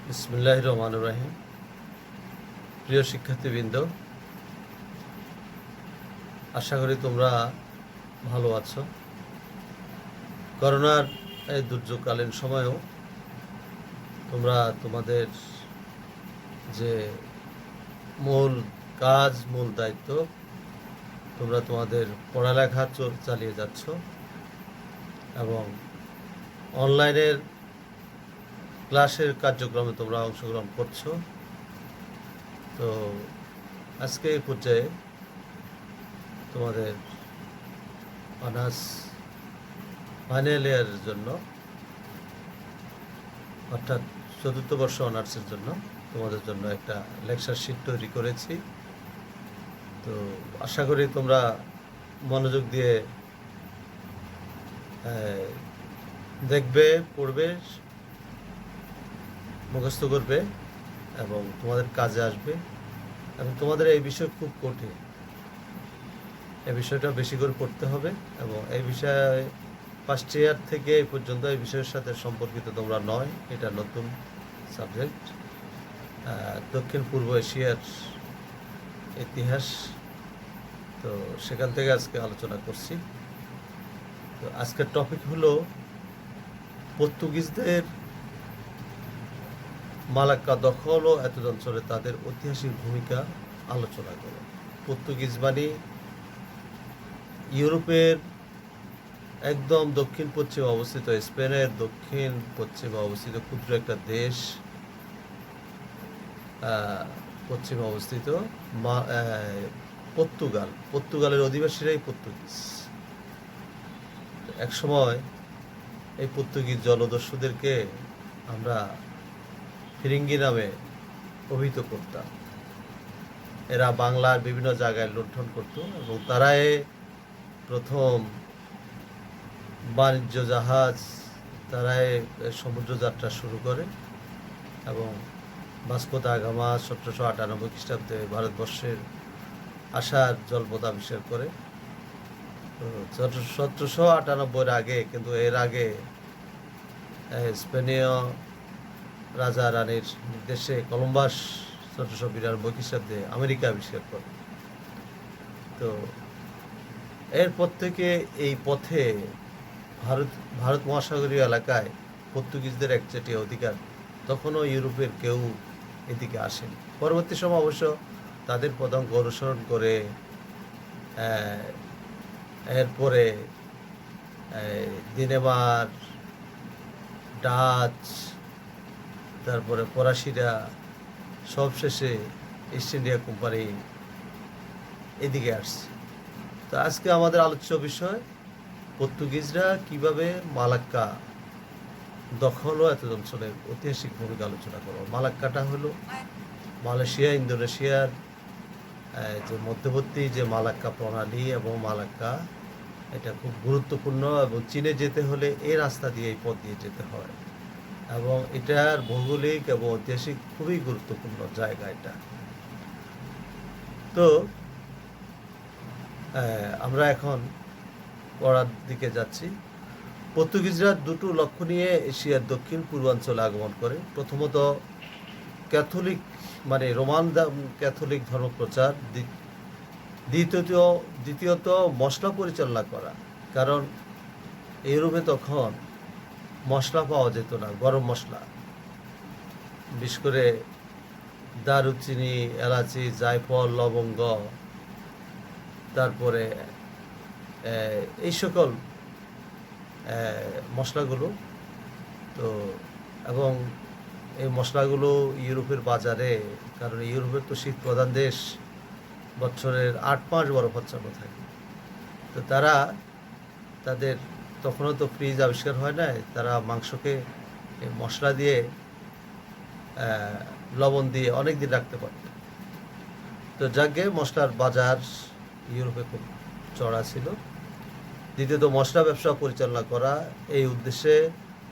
বিসমিল্লাহির রহমানির রহিম। প্রিয় শিক্ষার্থীবৃন্দ, আশা করি তোমরা ভালো আছো। করোনার এই দুর্যোগকালীন সময়েও তোমরা তোমাদের যে মূল কাজ, মূল দায়িত্ব, তোমরা তোমাদের পড়ালেখা চালিয়ে যাচ্ছ এবং অনলাইনের ক্লাসের কার্যক্রমে তোমরা অংশগ্রহণ করছো। তো আজকে এই পর্যায়ে তোমাদের অনার্স ফাইনাল ইয়ারের জন্য, অর্থাৎ চতুর্থ বর্ষ অনার্সের জন্য তোমাদের জন্য একটা লেকচার শিট তৈরি করেছি। তো আশা করি তোমরা মনোযোগ দিয়ে দেখবে, পড়বে, মুখস্থ করবে এবং তোমাদের কাজে আসবে। এবং তোমাদের এই বিষয় খুব কঠিন, এই বিষয়টা বেশি করে পড়তে হবে এবং এই বিষয়ে ফার্স্ট ইয়ার থেকে এই পর্যন্ত এই বিষয়ের সাথে সম্পর্কিত তোমরা নয়, এটা নতুন সাবজেক্ট। দক্ষিণ পূর্ব এশিয়ার ইতিহাস, তো সেখান থেকে আজকে আলোচনা করছি। তো আজকের টপিক হলো পর্তুগিজদের মালাক্কা দখল ও এতদ অঞ্চলে তাদের ঐতিহাসিক ভূমিকা আলোচনা করো। পর্তুগিজ মানে ইউরোপের একদম দক্ষিণ পশ্চিমে অবস্থিত, স্পেনের দক্ষিণ পশ্চিমে অবস্থিত ক্ষুদ্র একটা দেশ, পশ্চিমে অবস্থিত পর্তুগালের অধিবাসীরাই পর্তুগিজ। এক সময় এই পর্তুগিজ জলদস্যুদেরকে আমরা ফিরিঙ্গি নামে অভিহিত করতাম। এরা বাংলার বিভিন্ন জায়গায় লুণ্ঠন করত এবং তারাই প্রথম বাণিজ্য জাহাজ, তারাই সমুদ্র যাত্রা শুরু করে এবং ভাস্কো দা গামা 1798 খ্রিস্টাব্দে ভারতবর্ষের আসার জলপথ আবিষ্কার করে। তো 1798 আগে, কিন্তু এর আগে স্পেনীয় রাজা রানীর নির্দেশে কলম্বাস 1792 খ্রিস্টাব্দে আমেরিকা আবিষ্কার করে। তো এরপর থেকে এই পথে ভারত মহাসাগরীয় এলাকায় পর্তুগিজদের একচেটিয়া অধিকার, তখনও ইউরোপের কেউ এদিকে আসেনি। পরবর্তী সময় অবশ্য তাদের পদাঙ্ক অনুসরণ করে এরপরে দিনেমার, ডাচ, তারপরে ফরাসিরা, সবশেষে ইস্ট ইন্ডিয়া কোম্পানি এদিকে আসছে। তো আজকে আমাদের আলোচ্য বিষয় পর্তুগিজরা কিভাবে মালাক্কা দখল ও এতদ অঞ্চলের ঐতিহাসিক ভূমিকা আলোচনা করো। মালাক্কাটা হলো মালয়েশিয়া, ইন্দোনেশিয়ার যে মধ্যবর্তী যে মালাক্কা প্রণালী, এবং মালাক্কা এটা খুব গুরুত্বপূর্ণ এবং চীনে যেতে হলে এই রাস্তা দিয়ে, এই পথ দিয়ে যেতে হয় এবং এটার ভৌগোলিক এবং ঐতিহাসিক খুবই গুরুত্বপূর্ণ জায়গা এটা। তো আমরা এখন পড়ার দিকে যাচ্ছি। পর্তুগিজরা দুটো লক্ষ্য নিয়ে এশিয়ার দক্ষিণ পূর্বাঞ্চলে আগমন করে। প্রথমত ক্যাথলিক মানে রোমান ক্যাথলিক ধর্মপ্রচার, দ্বিতীয়ত মশলা পরিচালনা করা, কারণ ইউরোপে তখন মশলা পাওয়া যেত না, গরম মশলা, বিশেষ করে দারুচিনি, এলাচি, জায়ফল, লবঙ্গ, তারপরে এই সকল মশলাগুলো। তো এবং এই মশলাগুলো ইউরোপের বাজারে, কারণ ইউরোপের তো শীত প্রধান দেশ, বছরের 8 মাস বরফাচ্ছন্ন থাকে। তো তারা তাদের, তখনও তো ফ্রিজ আবিষ্কার হয় নাই, তারা মাংসকে মশলা দিয়ে, লবণ দিয়ে অনেক দিন রাখতে পারত। তো যাকে মশলার বাজার ইউরোপে খুব চড়া ছিল। দ্বিতীয়ত মশলা ব্যবসা পরিচালনা করা, এই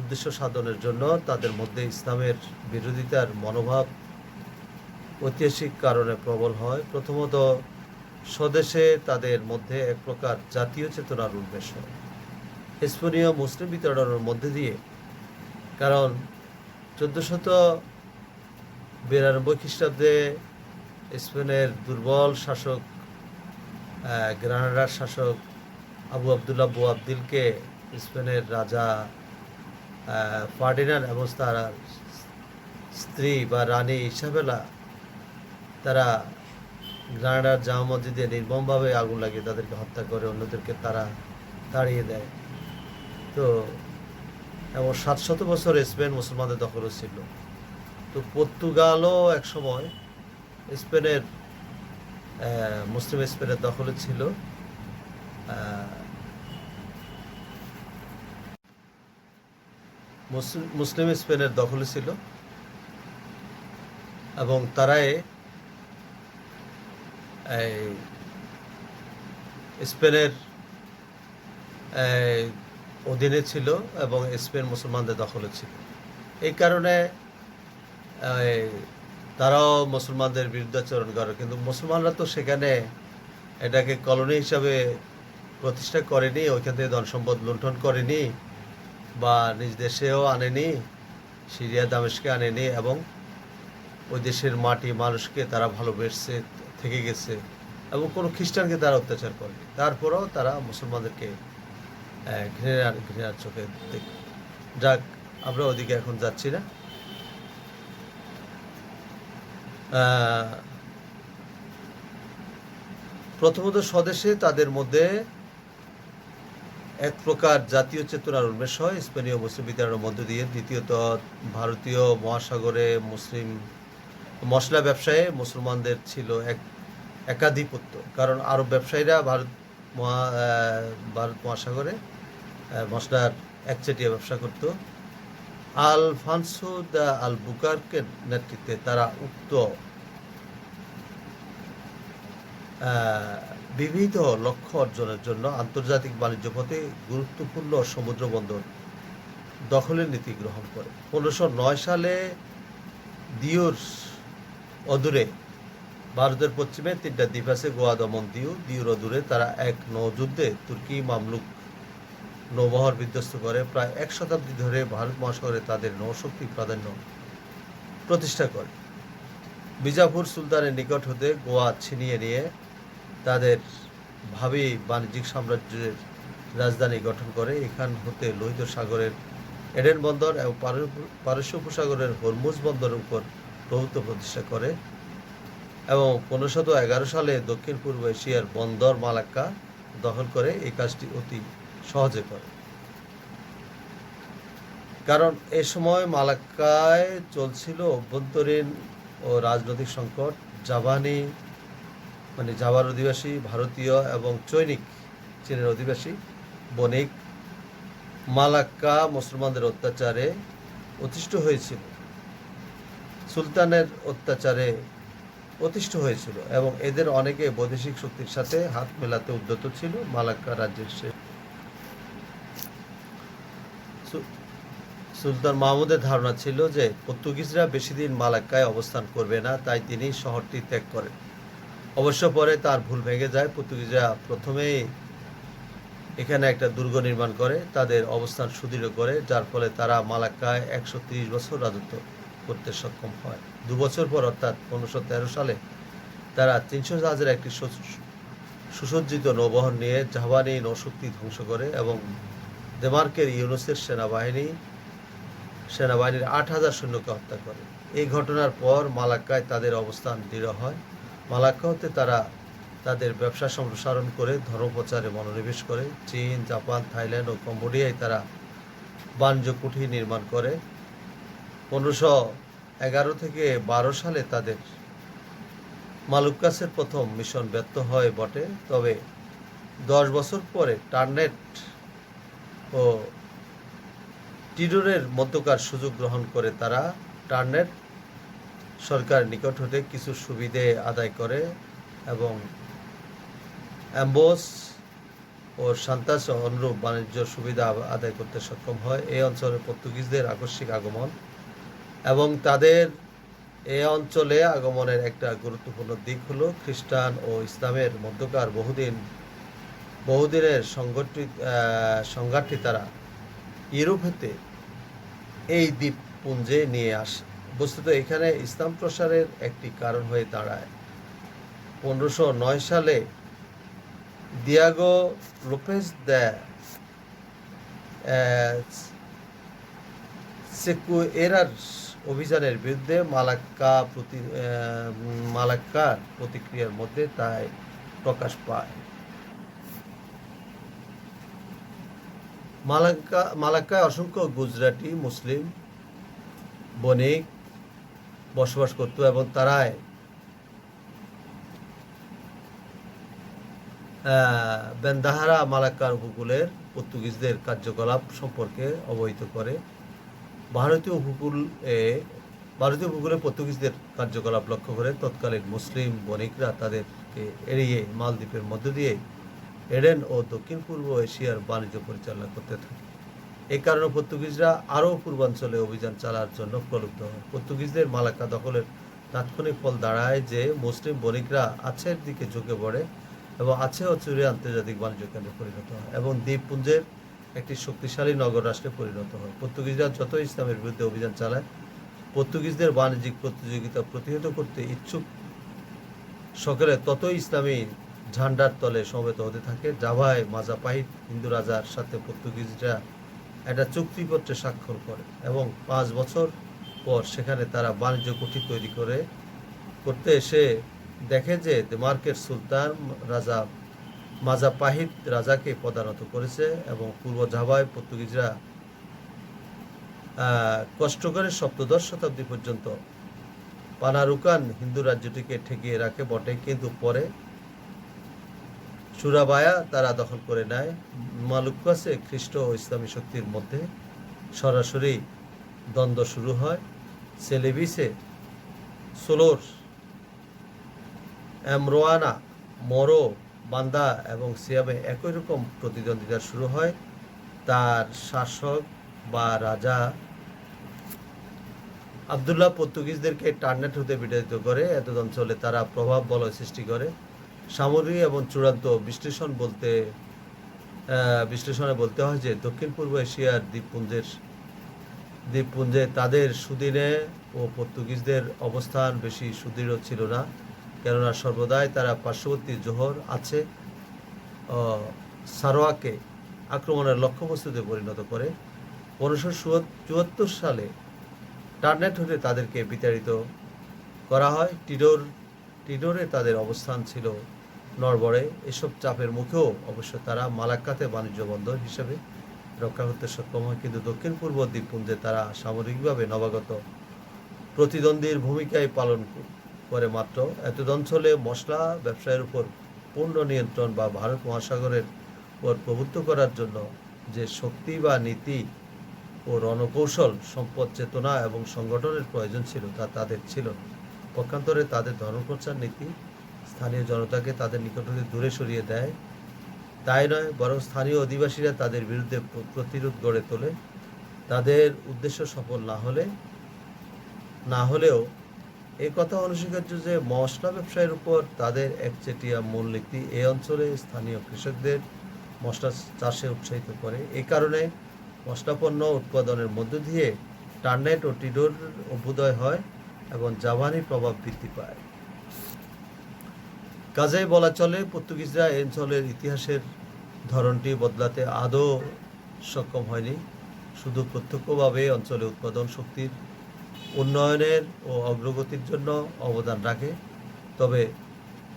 উদ্দেশ্য সাধনের জন্য তাদের মধ্যে ইসলামের বিরোধিতার মনোভাব ঐতিহাসিক কারণে প্রবল হয়। প্রথমত স্বদেশে তাদের মধ্যে এক প্রকার জাতীয় চেতনার উন্মেষ হয় স্পেনীয় মুসলিম বিতরণের মধ্যে দিয়ে, কারণ 1400 92 খ্রিস্টাব্দে স্পেনের দুর্বল শাসক গ্রানাডার শাসক আবু আবদুল্লাহ বুআবদিলকে স্পেনের রাজা ফার্ডিনান্ড এবং তার স্ত্রী বা রানী ইসাবেলা তারা গ্রানাডার জামা মসজিদে নির্মমভাবে আগুন লাগিয়ে তাদেরকে হত্যা করে, অন্যদেরকে তারা তাড়িয়ে দেয়। তো এবং 700 বছর স্পেন মুসলমানদের দখলও ছিল। তো পর্তুগালও এক সময় স্পেনের মুসলিম স্পেনের দখলে ছিল। মুসলিম স্পেনের দখলে ছিল এবং তারাই স্পেনের অধীনে ছিল এবং স্পেন মুসলমানদের দখলে ছিল। এই কারণে তারাও মুসলমানদের বিরুদ্ধাচরণ করে, কিন্তু মুসলমানরা তো সেখানে এটাকে কলোনি হিসাবে প্রতিষ্ঠা করেনি, ওইখান থেকে ধন সম্পদ লুণ্ঠন করেনি বা নিজ দেশেও আনেনি, সিরিয়া দামেস্কে আনেনি, এবং ওই দেশের মাটি মানুষকে তারা ভালোবেসে থেকে গেছে এবং কোনো খ্রিস্টানকে তারা অত্যাচার করেনি। তারপরেও তারা মুসলমানদেরকে ঘৃণার চোখে দেখে। যাক, আমরা ওদিকে এখন যাচ্ছি না। প্রথমত স্বদেশে তাদের মধ্যে এক প্রকার জাতীয় চেতনার উন্মেষ হয় স্পেনীয় মুসলিম বিতাড়নের মধ্য দিয়ে। দ্বিতীয়ত ভারতীয় মহাসাগরে মুসলিম মশলা ব্যবসায়ে মুসলমানদের ছিল একাধিপত্য, কারণ আরব ব্যবসায়ীরা ভারত মহাসাগরে মশলার একচেটিয়া ব্যবসা করত। আলফানসো দ্য আলবুকার্কের নেতৃত্বে তারা উক্ত বিবিধ লক্ষ্য অর্জনের জন্য আন্তর্জাতিক বাণিজ্য পথে গুরুত্বপূর্ণ সমুদ্র বন্দর দখলের নীতি গ্রহণ করে। 1509 সালে দিউর অদূরে ভারতের পশ্চিমে 3টা দ্বীপ আছে, গোয়া, দমন, দিউর অদূরে তারা এক নৌযুদ্ধে তুর্কি মামলুক নৌবহর বিধ্বস্ত করে। প্রায় 1 শতাব্দী ধরে ভারত মহাসাগরে তাদের নৌশক্তি প্রাধান্য প্রতিষ্ঠা করে। বিজাপুর সুলতানের নিকট হতে গোয়া ছিনিয়ে নিয়ে তাদের ভাবী বাণিজ্যিক সাম্রাজ্যের রাজধানী গঠন করে। এখান হতে লোহিত সাগরের এডেন বন্দর এবং পারস্য উপসাগরের হরমুজ বন্দরের উপর প্রভুত্ব প্রতিষ্ঠা করে এবং 1511 সালে দক্ষিণ পূর্ব এশিয়ার বন্দর মালাক্কা দখল করে। এই কাজটি অতি সহজে করে, কারণ এ সময় মালাক্কায় চলছিল অভ্যন্তরীণ ও রাজনৈতিক সংকট। জাভার অধিবাসী, ভারতীয় এবং চৈনিক চীনের অধিবাসী বণিক মালাক্কা মুসলমানদের অত্যাচারে অতিষ্ঠ হয়েছিল, সুলতানের অত্যাচারে অতিষ্ঠ হয়েছিল এবং এদের অনেকে বৈদেশিক শক্তির সাথে হাত মেলাতে উদ্যত ছিল। মালাক্কা রাজ্যের সুলতান মাহমুদের ধারণা ছিল যে পর্তুগিজরা বেশি দিন মালাক্কায় অবস্থান করবে না, তাই তিনি শহরটি ত্যাগ করেন। অবশ্য পরে তার ভুল ভেঙে যায়। পর্তুগিজরা প্রথমেই এখানে একটা দুর্গ নির্মাণ করে, তাদের অবস্থান সুদৃঢ় করে, যার ফলে তারা মালাক্কায় 130 বছর রাজত্ব করতে সক্ষম হয়। 2 বছর পর অর্থাৎ 1513 সালে তারা 300 জাহাজের একটি সুসজ্জিত নৌবহর নিয়ে জাভানি নৌশক্তি ধ্বংস করে এবং ডেমার্কের ইউনুসের সেনাবাহিনীর 8000 সৈন্যকে হত্যা করে। এই ঘটনার পর মালাক্কায় তাদের অবস্থান দৃঢ় হয়। মালাক্কা হতে তারা তাদের ব্যবসা সম্প্রসারণ করে ধর্মপ্রচারে মনোনিবেশ করে। চীন, জাপান, থাইল্যান্ড ও কম্বোডিয়ায় তারা বাণিজ্য কুঠি নির্মাণ করে। 1511 থেকে 12 সালে তাদের মালুক্কাসের প্রথম মিশন ব্যর্থ হয় বটে, তবে 10 বছর পরে টার্নেট ও টিডোরের মধ্যকার সুযোগ গ্রহণ করে তারা টার্নেট সরকারের নিকট হতে কিছু সুবিধে আদায় করে এবং অ্যাম্বোস ও সান্তাস অনুরূপ বাণিজ্য সুবিধা আদায় করতে সক্ষম হয়। এই অঞ্চলে পর্তুগিজদের আকস্মিক আগমন এবং তাদের এই অঞ্চলে আগমনের একটা গুরুত্বপূর্ণ দিক হলো খ্রিস্টান ও ইসলামের মধ্যকার বহুদিনের সংঘাতটি তারা ইউরোপ হতে এই দ্বীপপুঞ্জে নিয়ে বস্তুত এখানে ইসলাম প্রসারের একটি কারণ হয়ে দাঁড়ায় 1509 সালে দিয়াগো লোপেজ দ্য সেকুয়েরার অভিযানের বিরুদ্ধে মালাক্কার প্রতিক্রিয়ার মধ্যে তাই প্রকাশ পায়। মালাক্কায় অসংখ্য গুজরাটি মুসলিম বণিক বসবাস করত এবং তারাই বেন্দাহারা মালাক্কার উপকূলের পর্তুগিজদের কার্যকলাপ সম্পর্কে অবহিত করে। ভারতীয় উপকূলে পর্তুগিজদের কার্যকলাপ লক্ষ্য করে তৎকালীন মুসলিম বণিকরা তাদেরকে এড়িয়ে মালদ্বীপের মধ্য দিয়ে এডেন ও দক্ষিণ পূর্ব এশিয়ার বাণিজ্য পরিচালনা করতে থাকে। এই কারণে পর্তুগিজরা আরও পূর্বাঞ্চলে অভিযান চালার জন্য প্রলুব্ধ হয়। পর্তুগিজদের মালাক্কা দখলের তাৎক্ষণিক ফল দাঁড়ায় যে মুসলিম বণিকরা আছের দিকে ঝুঁকে পড়ে এবং আছে ও চুরি আন্তর্জাতিক বাণিজ্য কেন্দ্রে পরিণত হয় এবং দ্বীপপুঞ্জের একটি শক্তিশালী নগর রাষ্ট্রে পরিণত হয়। পর্তুগিজরা যত ইসলামের বিরুদ্ধে অভিযান চালায়, পর্তুগিজদের বাণিজ্যিক প্রতিযোগিতা প্রতিহত করতে ইচ্ছুক সকলে ততই ইসলামী ঝান্ডার তলে সমবেত হতে থাকে। জাভায় মাজাপাহিত হিন্দু রাজার সাথে পর্তুগিজরা একটা চুক্তিপত্রে স্বাক্ষর করে এবং 5 বছর পর সেখানে তারা বাণিজ্য কুঠি তৈরি করতে এসে দেখে যে ডেনমার্কের সুলতান রাজা মাজাপাহিত রাজাকে পদানত করেছে এবং পূর্ব জাভায় পর্তুগিজরা কষ্ট করে 17শ শতাব্দী পর্যন্ত পানারুকান হিন্দু রাজ্যটিকে ঠেকিয়ে রাখে বটে, কিন্তু পরে সুরাবায়া তারা দখল করে নেয়। মালুক্কাসে খ্রিস্ট ও ইসলামী শক্তির মধ্যে সরাসরি দ্বন্দ্ব শুরু হয়। সেলেবিসে সোলোর এমরোয়ানা মরো বান্দা এবং সিয়ামে একই রকম প্রতিদ্বন্দ্বিতা শুরু হয়। তার শাসক বা রাজা আবদুল্লাহ পর্তুগিজদেরকে টার্নেট হতে বিতাড়িত করে। এতদ অঞ্চলে তারা প্রভাব বলয় সৃষ্টি করে। সামরিক এবং চূড়ান্ত বিশ্লেষণে বলতে হয় যে দক্ষিণ পূর্ব এশিয়ার দ্বীপপুঞ্জে তাদের সুদিনে ও পর্তুগিজদের অবস্থান বেশি সুদৃঢ় ছিল না, কেননা সর্বদাই তারা পার্শ্ববর্তী জোহর আছে সারোয়াকে আক্রমণের লক্ষ্যবস্তুতে পরিণত করে। 1574 সালে টার্নেট হতে তাদেরকে বিতাড়িত করা হয়। টিডোরে তাদের অবস্থান ছিল নড়বড়ে। এসব চাপের মুখেও অবশ্য তারা মালাক্কাতে বাণিজ্য বন্দর হিসেবে রক্ষা করতে সক্ষম হয়, কিন্তু দক্ষিণ পূর্ব দ্বীপপুঞ্জে তারা সামরিকভাবে নবাগত প্রতিদ্বন্দ্বীর ভূমিকায় পালন করে মাত্র। এতদ অঞ্চলে মশলা ব্যবসায়ের উপর পূর্ণ নিয়ন্ত্রণ বা ভারত মহাসাগরের উপর প্রভুত্ব করার জন্য যে শক্তি বা নীতি ও রণকৌশল, সম্পদ, চেতনা এবং সংগঠনের প্রয়োজন ছিল তা তাদের ছিল না। পক্ষান্তরে তাদের ধর্মপ্রচার নীতি স্থানীয় জনতাকে তাদের নিকট হতে দূরে সরিয়ে দেয়। তাই নয়, বরং স্থানীয় অধিবাসীরা তাদের বিরুদ্ধে প্রতিরোধ গড়ে তোলে। তাদের উদ্দেশ্য সফল না হলেও এই কথা অনস্বীকার্য যে মশলা ব্যবসায়ের উপর তাদের একচেটিয়া মূলনীতি এই অঞ্চলে স্থানীয় কৃষকদের মশলা চাষে উৎসাহিত করে। এই কারণে মশলাপণ্য উৎপাদনের মধ্য দিয়ে টার্নেট ও টিডোর অভ্যুদয় হয় এবং জাভানি প্রভাব বৃদ্ধি পায়। কাজেই বলা চলে পর্তুগিজরা এই অঞ্চলের ইতিহাসের ধরনটি বদলাতে আদৌ সক্ষম হয়নি। শুধু প্রত্যক্ষভাবে অঞ্চলে উৎপাদন শক্তির উন্নয়নের ও অগ্রগতির জন্য অবদান রাখে। তবে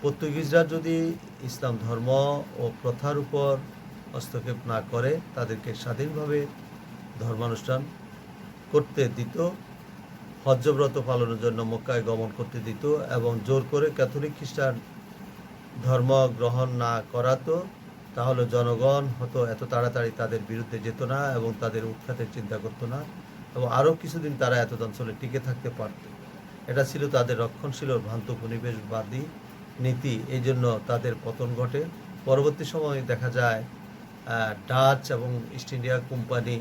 পর্তুগিজরা যদি ইসলাম ধর্ম ও প্রথার উপর হস্তক্ষেপ না করে, তাদেরকে স্বাধীনভাবে ধর্মানুষ্ঠান করতে দিত, হজ্জব্রত পালনের জন্য মক্কায় গমন করতে দিত এবং জোর করে ক্যাথলিক খ্রিস্টান ধর্ম গ্রহণ না করাতো, তাহলে জনগণ হতো এত তাড়াতাড়ি তাদের বিরুদ্ধে যেত না এবং তাদের উৎখাতের চিন্তা করতো না এবং আরও কিছুদিন তারা এত অঞ্চলে টিকে থাকতে পারত। এটা ছিল তাদের রক্ষণশীল ও ভ্রান্ত উপনিবেশবাদী নীতি। এই জন্য তাদের পতন ঘটে। পরবর্তী সময়ে দেখা যায় ডাচ এবং ইস্ট ইন্ডিয়া কোম্পানি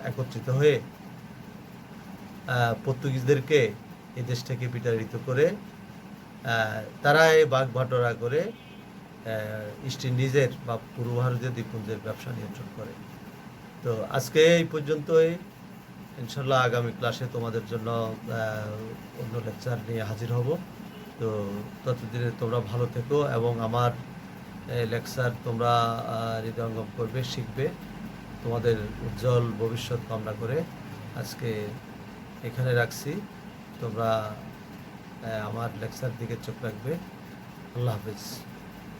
একত্রিত হয়ে পর্তুগিজদেরকে এই দেশ থেকে বিতাড়িত করে তারা এই ভাগবাটোয়ারা করে ইস্ট ইন্ডিজের বা পূর্ব ভারতীয় দ্বীপপুঞ্জের ব্যবসা নিয়ন্ত্রণ করে। তো আজকে এই পর্যন্তই। ইনশাল্লাহ আগামী ক্লাসে তোমাদের জন্য অন্য লেকচার নিয়ে হাজির হব। তো ততদিনে তোমরা ভালো থেকো এবং আমার লেকচার তোমরা হৃদয়ঙ্গম করবে, শিখবে, তোমাদের উজ্জ্বল ভবিষ্যৎ কামনা করে আজকে এখানে রাখছি। তোমরা আমার লেকচার দিকে চোখ রাখবে। আল্লাহ হাফেজ।